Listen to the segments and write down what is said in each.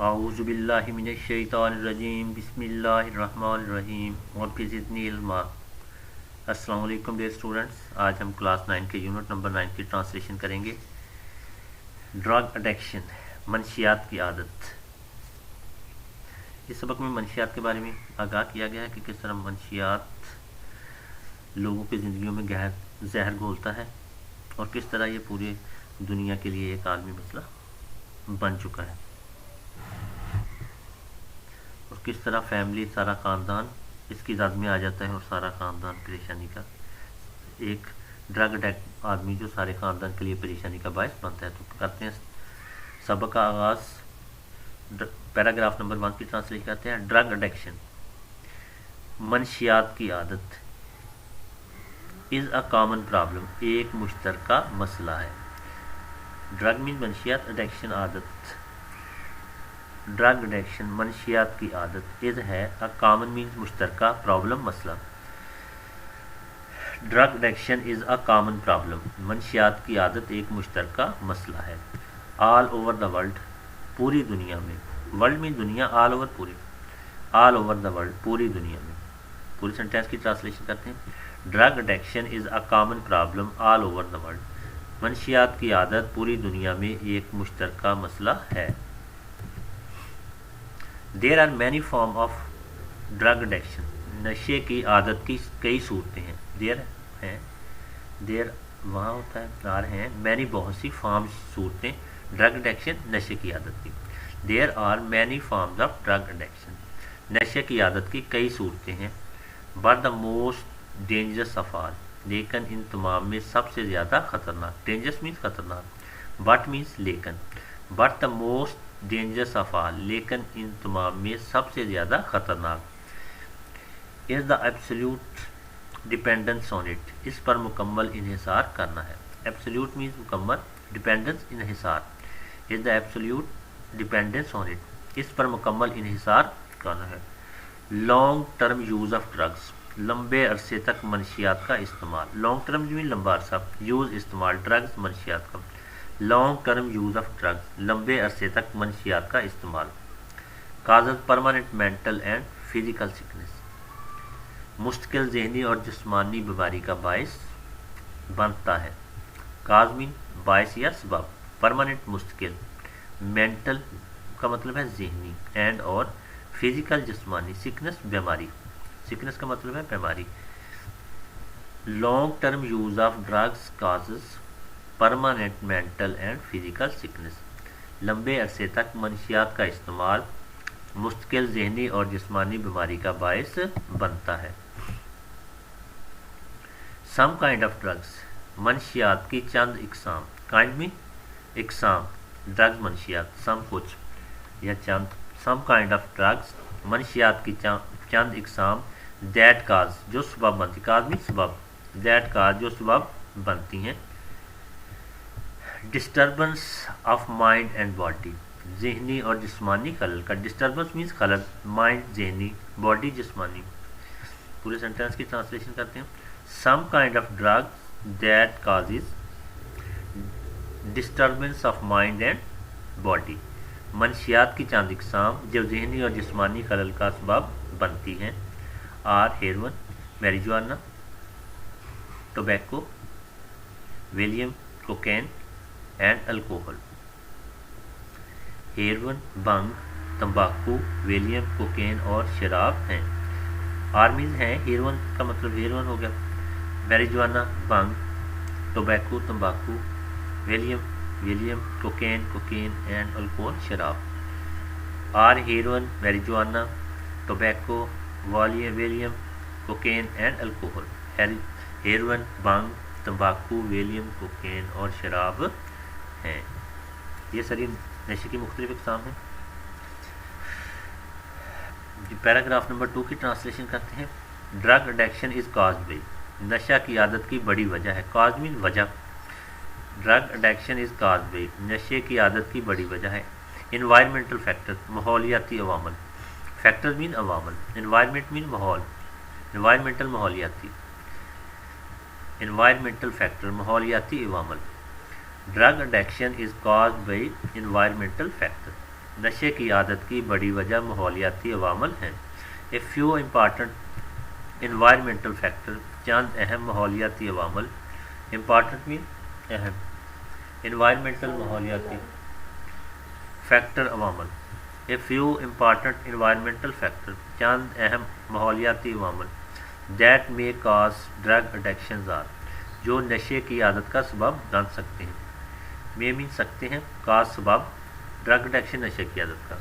अऊज़ु बिल्लाहि मिनश शैतानिर रजीम बिस्मिल्लाहिर रहमानिर रहीम रब्बि ज़िदनी इल्मा। अस्सलाम वालेकुम डियर स्टूडेंट्स, आज हम क्लास 9 के यूनिट नंबर 9 की ट्रांसलेशन करेंगे। ड्रग एडिक्शन, मनशियात की आदत। इस सबक में मनशियात के बारे में आगाह किया गया है कि किस तरह मनशियात लोगों की ज़िंदगियों में जहर घोलता है और किस तरह ये पूरी दुनिया के लिए एक आलमी मसला बन चुका है और किस तरह फैमिली, सारा ख़ानदान इसकी ज़द में आ जाता है और सारा ख़ानदान परेशानी का, एक ड्रग एडिक्ट आदमी जो सारे ख़ानदान के लिए परेशानी का बायस बनता है। तो करते हैं सबक का आगाज़। पैराग्राफ नंबर 1 की ट्रांसलेशन करते हैं। ड्रग एडिक्शन, मनशियात की आदत, इज़ अ कॉमन प्रॉब्लम, एक मुश्तरका मसला है। ड्रग मीन मनशियात, एडिक्शन आदत। ड्रग एडिक्शन मनशियात की आदत, इज़ है, अ कॉमन मीन्स मुश्तरका, प्रॉब्लम मसला। Drug addiction is a common problem, मनशियात की आदत एक मुश्तरका मसला है। ऑल ओवर द वर्ल्ड, पूरी दुनिया में, वर्ल्ड मीन दुनिया, ऑल ओवर पूरी, ऑल ओवर द वर्ल्ड पूरी दुनिया में। पूरी सेंटेंस की ट्रांसलेशन करते हैं। Drug addiction is a common problem all over the world, मनशियात की आदत पूरी दुनिया में एक मुश्तरका मसला है। There are many form of drug addiction, नशे की आदत की कई सूरतें हैं। देर हैं, देर वहाँ होता है, आर हैं, मैनी बहुत सी, फॉर्म सूरतें, ड्रग एडिक्शन नशे की आदत की। There are many forms of drug addiction, नशे की आदत की कई सूरतें हैं। But the most dangerous of all, लेकिन इन तमाम में सबसे ज़्यादा ख़तरनाक, डेंजरस मीन्स ख़तरनाक, बट मीन्स लेकिन, but the most dangerous of all, लेकिन इन तमाम में सबसे ज़्यादा ख़तरनाक, is the absolute dependence on it, इस पर मुकम्मल इन्हिसार करना है। एब्सोल्यूट मीन्स मुकम्मल, डिपेंडेंस इन्हिसार, is the absolute dependence on it, इस पर मुकम्मल इन्हिसार करना है। Long term use of drugs, लंबे अरसे तक मनशियात का इस्तेमाल। लॉन्ग टर्म मीन लंबा अरसा, यूज़ इस्तेमाल, ड्रग्स मनशियात का। Long term use of drugs, लंबे अरसे तक मनशियात का इस्तेमाल। काज़ permanent mental and physical sickness, मुश्किल जहनी और जिस्मानी बीमारी का बायस बनता है। काज़ मीन बायस या सबब, परमानेंट मुश्किल, मेंटल का मतलब है जहनी, एंड और फिजिकल जिस्मानी, सिकनेस बीमारी, सिकनेस का मतलब है बीमारी। Long term use of drugs causes permanent mental and physical sickness, लंबे अरसे तक मनशियात का इस्तेमाल मुश्किल जहनी और जिस्मानी बीमारी का बायस बनता है। सम काइंड ऑफ ड्रग्स, मनशियात की चंद इकसाम, काइंड में इकसाम, ड्रग्स मनशियात, सम कुछ या चंद, सम काइंड ऑफ ड्रग्स, मनशियात की चंद इकसाम, दैट काज, जो सबब बनती, काज में सबब, दैट काज, जो सबब बनती हैं। Disturbance of mind and body, जहनी और जिस्मानी खलल का, डिस्टर्बेंस मीन्स खलल, माइंड जहनी, बॉडी जिस्मानी। पूरे सेंटेंस की ट्रांसलेशन करते हैं। Some kind of drug that causes disturbance of mind and body, मनशियात की चंद इकसाम जो जहनी और जिस्मानी खलल का सबब बनती हैं, are heroin, marijuana, tobacco, Valium, cocaine and alcohol. Heroin, भंग, तंबाकू, विलियम, कोकेन और शराब हैं। आर मीन्स हैं, हेरोइन का मतलब हेरोइन हो गया, मैरिजुआना भंग, टोबैको तंबाकू, विलियम कोकेन एंड अल्कोहल शराब। Are heroin, marijuana, tobacco, Valium, cocaine and alcohol. Heroin, भंग, तंबाकू, विलियम, कोकेन और शराब हैं। ये सारी नशे की मुख्तलिफ इकसाम हैं। पैराग्राफ नंबर 2 की ट्रांसलेशन करते हैं। Drug addiction is cause by, नशा की आदत की बड़ी वजह है। कॉज मीन वजह, drug addiction is cause by, नशे की आदत की बड़ी वजह है। इन्वायरमेंटल फैक्टर, माहौलियाती अवामल, फैक्टर मीन अवामल, इन्वायरमेंट मीन माहौल, इन्वायरमेंटल माहौलियाती, इन्वायरमेंटल फैक्टर माहौलियाती अवामल। Drug addiction is cause by environmental factor, नशे की आदत की बड़ी वजह माहौलियाती अवामल हैं। A few important environmental factor, चंद अहम माहौलियाती अवामल। इम्पॉर्टेंट मीन अहम, इन्वायरमेंटल माहौलियाती फैक्टर अवामल। A few important environmental factor, चंद अहम माहौलियाती अवामल। That may cause drug addictions are, जो नशे की आदत का सबब बन सकते हैं। मे मीन सकते हैं, काज सबब, ड्रग एडिक्शन नशे की आदत का।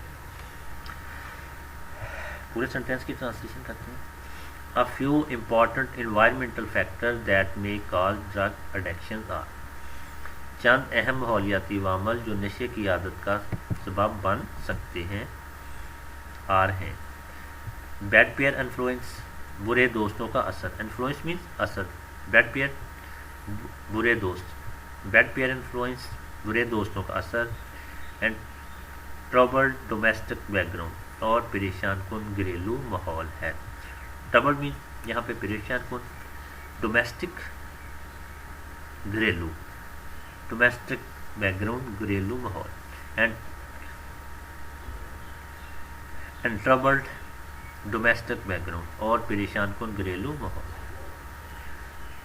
पूरे सेंटेंस की ट्रांसलेशन करते हैं। A few important environmental factor that may cause drug addictions are, चंद अहम माहौलियाती अवामल जो नशे की आदत का सबब बन सकते हैं आर हैं। बैड पेयर इन्फ्लुएंस, बुरे दोस्तों का असर। इन्फ्लुएंस मीन्स असर, बैड पेयर बुरे दोस्त, बैड पेयर इन्फ्लुएंस बुरे दोस्तों का असर। एंड ट्रबल्ड डोमेस्टिक बैकग्राउंड, और परेशान कुन घरेलू माहौल है। ट्रबल मीन यहाँ पे परेशान कुन, डोमेस्टिक घरेलू, डोमेस्टिक बैकग्राउंड घरेलू माहौल। एंड ट्रबल्ड डोमेस्टिक बैकग्राउंड, और परेशान कुन घरेलू माहौल।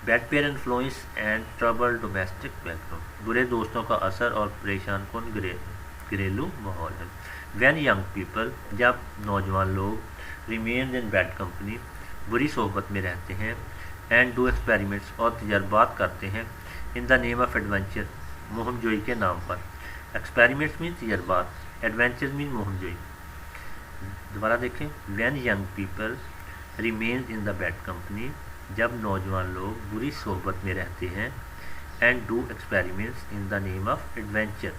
Bad pair influence and troubled domestic background, बुरे दोस्तों का असर और परेशान कुन घरेलू माहौल है। वैन यंग पीपल, जब नौजवान लोग, रिमेन इन बैड कंपनी, बुरी सोहबत में रहते हैं। एंड डू एक्सपेरिमेंट्स, और तजर्बात करते हैं। In the name of adventure, मुहिमजोई के नाम पर। एक्सपेरिमेंट्स मीन तजर्बात, एडवेंचर मीन मुहिमजोई। दोबारा देखें, when young people remain in the bad company, जब नौजवान लोग बुरी सोहबत में रहते हैं। And do experiments in the name of adventure,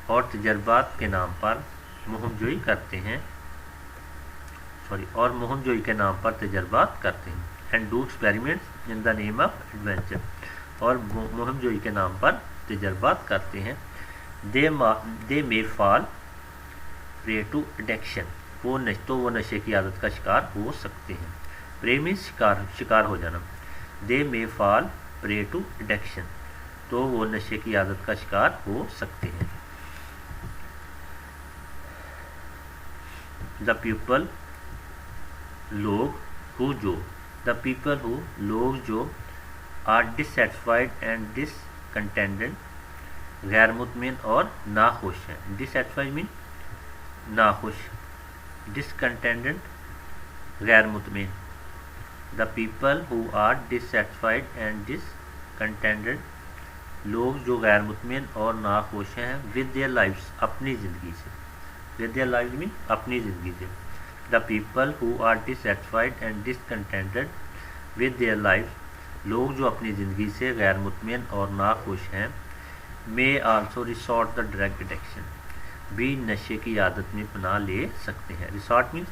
और तजर्बात के नाम पर मुहिमजोई करते हैं, और मुहिमजोई के नाम पर तजर्बात करते हैं। And do experiments in the name of adventure, और मुहिमजोई के नाम पर तजर्बात करते हैं। दे मे फॉल प्रे टू एडिक्शन, वो नशे की आदत का शिकार हो सकते हैं। प्रे मीन शिकार हो जाना। दे मे फॉल प्रे टू एडिक्शन, तो वो नशे की आदत का शिकार हो सकते हैं। द पीपल, लोग, हु जो, द पीपल हु, लोग जो, आर डिससेटिस्फाइड एंड डिसकंटेंटेड, गैर मुतमिन और नाखुश हैं। डिससेटिस्फाइड मीन नाखुश, डिसकंटेंटेड गैर मुतमिन। The people who are dissatisfied and discontented, लोग जो गैर मुतमिन और नाखुश हैं। विद देयर लाइफ्स, अपनी ज़िंदगी से। विद देयर लाइफ मीन अपनी ज़िंदगी से। The people who are dissatisfied and discontented with their life, लोग जो अपनी ज़िंदगी से गैर मुतमिन और नाखुश हैं। May also resort the drug addiction, भी नशे की आदत में पनाह ले सकते हैं। रिसॉर्ट मीन्स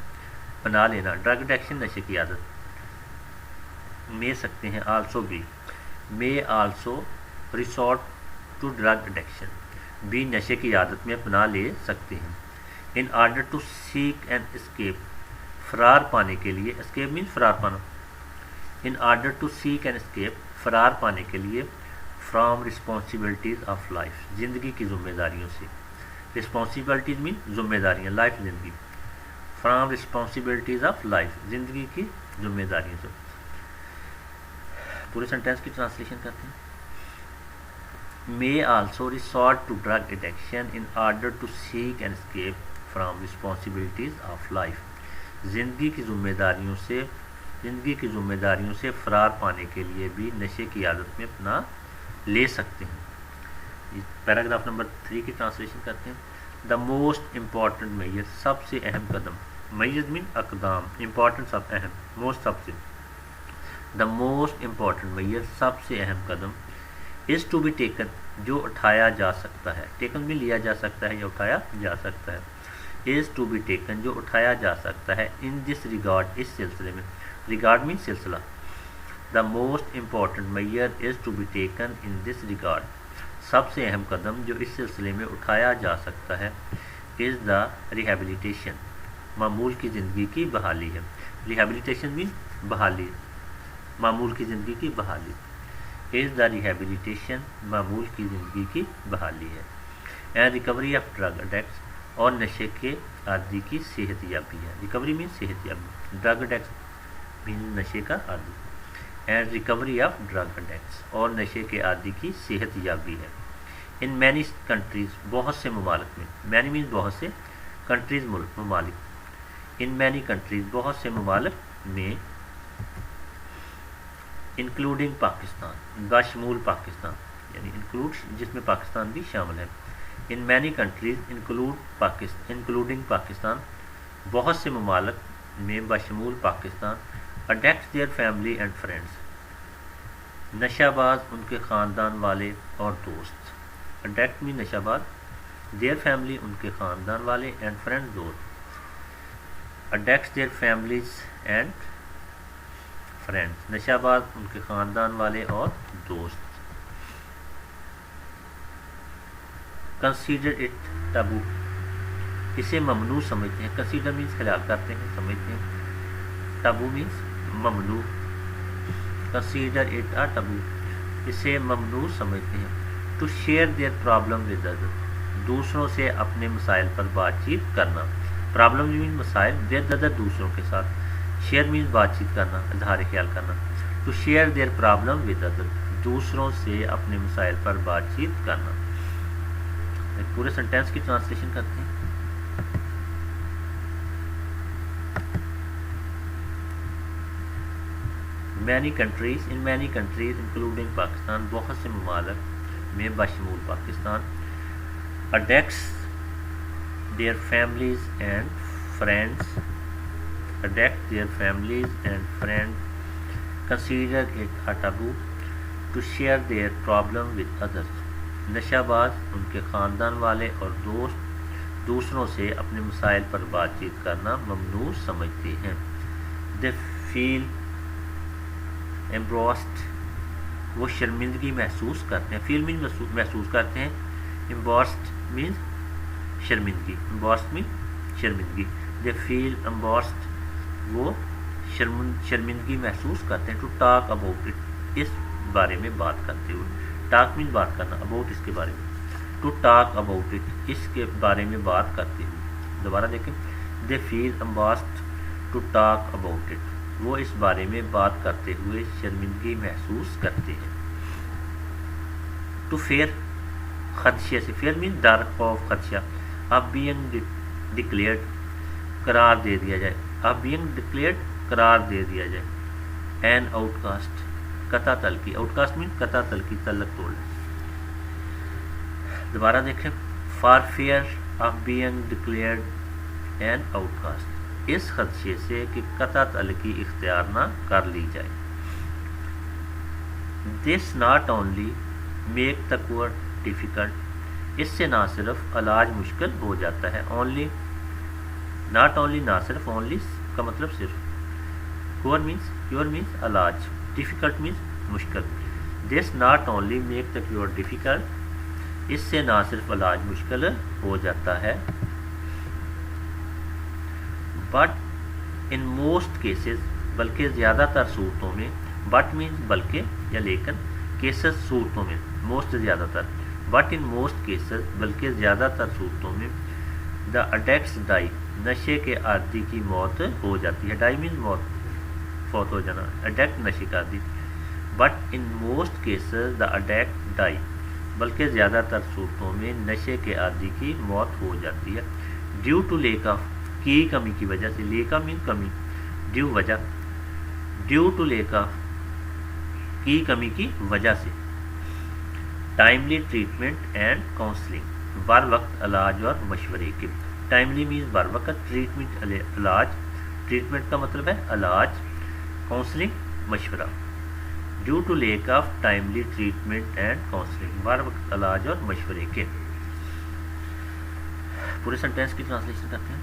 पनाह लेना, ड्रग एडिक्शन नशे की आदत। मे सकते हैं, आल्सो भी, may also resort to drug addiction, भी नशे की आदत में पनाह ले सकते हैं। In order to seek and escape, फरार पाने के लिए। एस्केप मीन्स फरार पाना। In order to seek and escape, फरार पाने के लिए। फ्रॉम रिस्पॉन्सिबिलिटीज़ ऑफ लाइफ, ज़िंदगी की जिम्मेदारियों से। रिस्पॉन्सिबिलिटीज़ मीन जिम्मेदारियाँ, लाइफ ज़िंदगी। फ्रॉम रिस्पॉन्सिबिलिटीज़ ऑफ लाइफ, ज़िंदगी की जिम्मेदारियों से। पूरे सेंटेंस की ट्रांसलेशन करते हैं। May also resort to drug addiction in order to seek and escape from responsibilities of life, ज़िंदगी की जिम्मेदारियों से फरार पाने के लिए भी नशे की आदत में अपना ले सकते हैं। पैराग्राफ नंबर 3 की ट्रांसलेशन करते हैं। द मोस्ट इम्पॉर्टेंट मेजर, सबसे अहम कदम। मेजर मीन अकदाम, इम्पॉर्टेंट सब, अहम, मोस्ट सबसे। द मोस्ट इम्पॉर्टेंट मेजर, सबसे अहम कदम। इज़ टू बी टेकन, जो उठाया जा सकता है। टेकन भी लिया जा सकता है या उठाया जा सकता है। इज़ टू बी टेकन, जो उठाया जा सकता है। इन दिस रिगार्ड, इस सिलसिले में। रिगार्ड मीन सिलसिला। The most important measure is to be taken in this regard, सबसे अहम कदम जो इस सिलसिले में उठाया जा सकता है। इज़ द रिहेबिलिटेशन, मामूल की ज़िंदगी की बहाली है। रिहेबिलिटेशन मीन बहाली, मामूल की ज़िंदगी की बहाली। इज़ द रिहेबिलिटेशन, मामूल की ज़िंदगी की बहाली है। And recovery of drug addicts, اور نشے کے عادی کی صحت یابی ہے. ریکوری مین صحت یابی. ڈرگ اڈیکٹس مین نشے کا عادی. اینڈ ریکوری آف ڈرگ اڈیکٹس اور نشے کے عادی کی صحت یابی ہے. ان مینی کنٹریز بہت سے ممالک میں. مینی مینز بہت سے, کنٹریز ممالک. ان مینی کنٹریز بہت سے ممالک میں, انکلوڈنگ پاکستان بشمول پاکستان, یعنی انکلوڈ جس میں پاکستان بھی شامل ہے. In many countries including Pakistan بہت سے ممالک میں بشمول Pakistan, addicts their family and friends نشہ باز ان کے خاندان والے اور دوست. اڈیکٹ میں نشہ باز, دیئر فیملی ان کے خاندان والے, اینڈ فرینڈ دوست. اڈیکٹس دیئر فیملیز اینڈ فرینڈس نشہ باز ان کے خاندان والے اور دوست. کنسیڈر اٹ ٹابو اسے ممنوع سمجھتے ہیں. کنسیڈر مینس خیال کرتے ہیں, سمجھتے ہیں. ٹابو مینس ممنوع. کنسیڈر اٹ اے ٹابو اسے ممنوع سمجھتے ہیں. To share their problem with other دوسروں سے اپنے مسائل پر بات چیت کرنا. پرابلم مینس مسائل, ود ادر دوسروں کے ساتھ. شیئر مینس بات چیت کرنا, اظہار خیال کرنا. To share their problem with other دوسروں سے اپنے مسائل پر بات چیت کرنا. پورے سینٹینس کی ٹرانسلیشن کرتے ہیں. Many countries, in many countries including Pakistan بہت سے ممالک میں بشمول Pakistan, addicts their families and friends addict their families and friend consider it a taboo to share their problem with others نشہ باز ان کے خاندان والے اور دوست دوسروں سے اپنے مسائل پر بات چیت کرنا ممنوع سمجھتے ہیں. دے فیل امبروسڈ وہ شرمندگی محسوس کرتے ہیں. فیل مینس محسوس کرتے ہیں. امبورسڈ مینس شرمندگی. امبورسڈ مینس شرمندگی. دے فیل امبورسڈ وہ شرمندگی محسوس کرتے ہیں. ٹو ٹاک اباؤٹ اٹ اس بارے میں بات کرتے ہوئے. ٹاک مینس بات کرنا, اباؤٹ اس کے بارے میں. ٹو ٹاک اباؤٹ اٹ اس کے بارے میں بات کرتے ہوئے. دوبارہ دیکھیں. دے فیل امبورسڈ ٹو ٹاک اباؤٹ اٹ وہ اس بارے میں بات کرتے ہوئے شرمندگی محسوس کرتے ہیں. ٹو فیئر خدشے سے. فیئر مینس ڈر, خوف, خدشہ. اب بینگ ڈکلیئرڈ قرار دے دیا جائے. اب بینگ ڈکلیئرڈ قرار دے دیا جائے. این آؤٹ کاسٹ قطع تلقی. آؤٹ کاسٹ مینس قطع تلقی, تعلق توڑ. دوبارہ دیکھیں. For fear of being declared an outcast اس خدشے سے کہ قطع تلقی اختیار نہ کر لی جائے. This not only make the cure difficult اس سے نہ صرف علاج مشکل ہو جاتا ہے. اونلی ناٹ اونلی نہ صرف, اونلی کا مطلب صرف. کور مینس علاج. ڈیفیکلٹ مینس مشکل. This not only make the cure difficult اس سے نہ صرف علاج مشکل ہو جاتا ہے. بٹ ان موسٹ کیسز بلکہ زیادہ تر صورتوں میں. بٹ مینس بلکہ یا لیکن, کیسز صورتوں میں, موسٹ زیادہ تر. بٹ ان موسٹ کیسز بلکہ زیادہ تر صورتوں میں. دا اڈیکٹس ڈائی نشے کے عادی کی موت ہو جاتی ہے. ڈائی مینس موت, فوت ہو جانا. اڈیکٹ نشے کا عادی. But in most cases the addict die بلکہ زیادہ تر صورتوں میں نشے کے عادی کی موت ہو جاتی ہے. ڈیو ٹو لیک آف کی کمی کی وجہ سے. لیکا مین کمی, ڈیو وجہ. ڈیو ٹو لیک آف کی کمی کی وجہ سے. ٹائملی ٹریٹمنٹ اینڈ کاؤنسلنگ بر وقت علاج اور مشورے کے. ٹائملی مینس بر وقت, ٹریٹمنٹ علاج, ٹریٹمنٹ کا مطلب ہے علاج, کاؤنسلنگ مشورہ. Due to lack of timely treatment and counselling بر وقت علاج اور مشورے کے. پورے سینٹینس کی ٹرانسلیشن کرتے ہیں.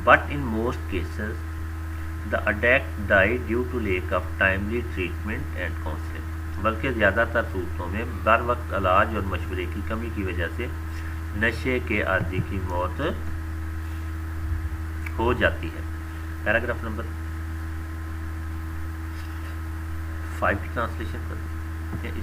But in most cases the addict die due to lack of timely treatment and counselling بلکہ زیادہ تر صورتوں میں بر وقت علاج اور مشورے کی کمی کی وجہ سے نشے کے عادی کی موت ہو جاتی ہے. پیراگراف نمبر 5 کی ٹرانسلیشن کرتے ہیں.